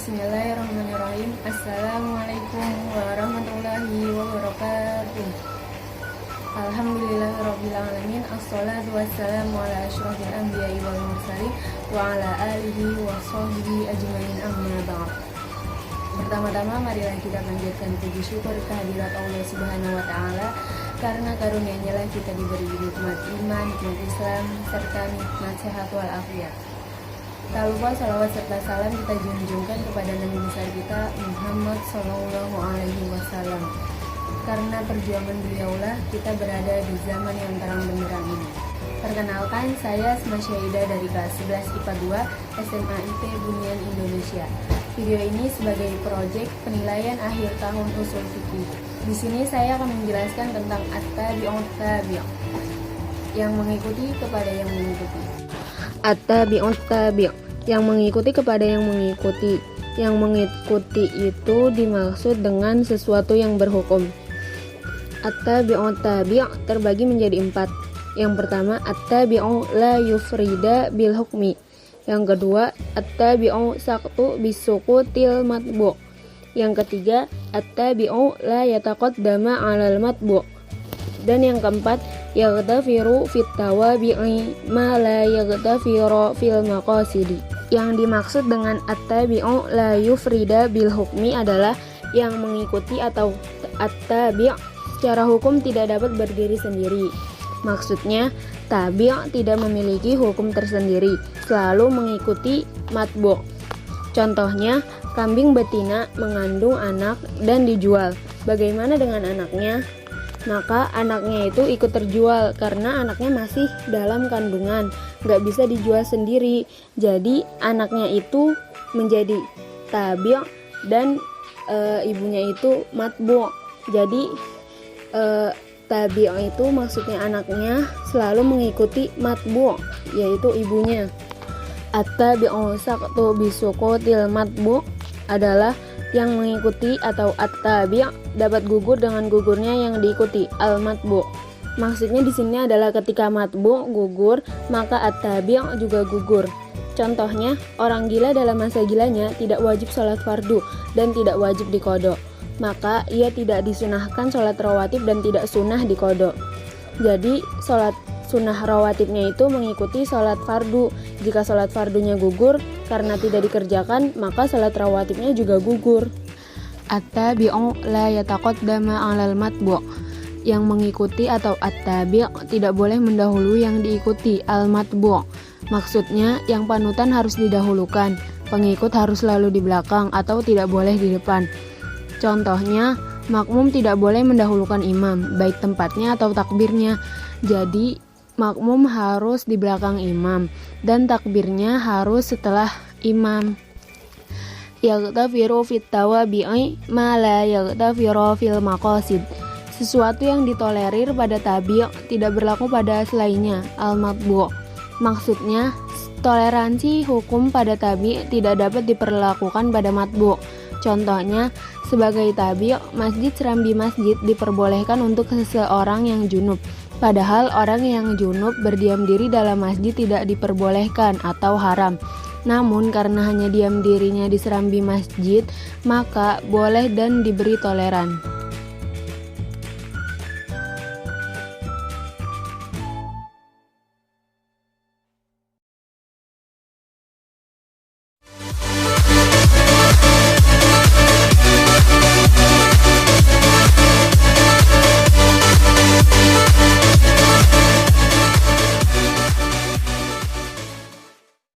Bismillahirrahmanirrahim. Assalamualaikum warahmatullahi wabarakatuh. Alhamdulillahirrabbilalamin. Assalatu wassalamu ala asyrafil anbiya'i wal mursalin wa ala alihi wa sahbihi ajmain, amma ba'd. Pertama-tama marilah kita panjatkan puji syukur kehadirat Allah Subhanahu wa taala, karena karunia-Nya lah kita diberi nikmat iman, nikmat Islam, serta nikmat sehat walafiat. Tak lupa salawat serta salam kita junjungkan kepada Nabi besar kita Muhammad Sallallahu Alaihi Wasallam. Karena perjuangan beliaulah kita berada di zaman yang terang benderang ini. Perkenalkan, saya Asma Syaidah dari kelas 11 IPA 2 SMA IP Bunian Indonesia. Video ini sebagai proyek penilaian akhir tahun usul fikih. Di sini saya akan menjelaskan tentang at-tabi'ut-tabi', yang mengikuti kepada yang mengikuti. At-tabi'ut-tabi', yang mengikuti kepada yang mengikuti. Yang mengikuti itu dimaksud dengan sesuatu yang berhukum. At-tabi'ut-tabi' terbagi menjadi 4. Yang pertama, at-tabi'u la yufrida bil hukmi. Yang kedua, at-tabi'u saqtu bisuqutil matbu'. Yang ketiga, at-tabi'u la yataqaddama 'alal matbu'. Dan yang keempat, yaghtafiru fit tawabi'i ma la yaghtafiru fil maqasidi. Yang dimaksud dengan at-tabi'u la yufrida bil hukmi adalah yang mengikuti atau at-tabi' secara hukum tidak dapat berdiri sendiri. Maksudnya, tabi' tidak memiliki hukum tersendiri, selalu mengikuti matbu'. Contohnya, kambing betina mengandung anak dan dijual. Bagaimana dengan anaknya? Maka anaknya itu ikut terjual karena anaknya masih dalam kandungan, nggak bisa dijual sendiri. Jadi anaknya itu menjadi tabi' dan ibunya itu matbu'. Jadi tabi' itu maksudnya anaknya selalu mengikuti matbu', yaitu ibunya. At-tabi'u saqtu bisuqutil matbu' adalah yang mengikuti atau at-tabi' dapat gugur dengan gugurnya yang diikuti, al-matbu'. Maksudnya di sini adalah ketika matbu' gugur, maka at-tabi' juga gugur. Contohnya, orang gila dalam masa gilanya tidak wajib sholat fardu dan tidak wajib diqodho. Maka ia tidak disunahkan sholat rawatib dan tidak sunnah diqodho. Jadi sholat sunnah rawatibnya itu mengikuti sholat fardu. Jika sholat fardunya gugur karena tidak dikerjakan, maka sholat rawatibnya juga gugur. At-tabi'u la yataqaddama 'alal matbu'. Yang mengikuti atau at-tabi' tidak boleh mendahului yang diikuti, al-matbu'. Maksudnya yang panutan harus didahulukan, pengikut harus selalu di belakang atau tidak boleh di depan. Contohnya, makmum tidak boleh mendahulukan imam, baik tempatnya atau takbirnya. Jadi makmum harus di belakang imam dan takbirnya harus setelah imam. Yaghtafiru fit tawabi'i ma la yaghtafiru fil maqasid. Sesuatu yang ditolerir pada tabi' tidak berlaku pada selainnya, al-matbu'. Maksudnya, toleransi hukum pada tabi' tidak dapat diperlakukan pada matbu'. Contohnya, sebagai tabi', masjid serambi masjid diperbolehkan untuk seseorang yang junub. Padahal orang yang junub berdiam diri dalam masjid tidak diperbolehkan atau haram. Namun karena hanya diam dirinya di serambi masjid, maka boleh dan diberi toleran.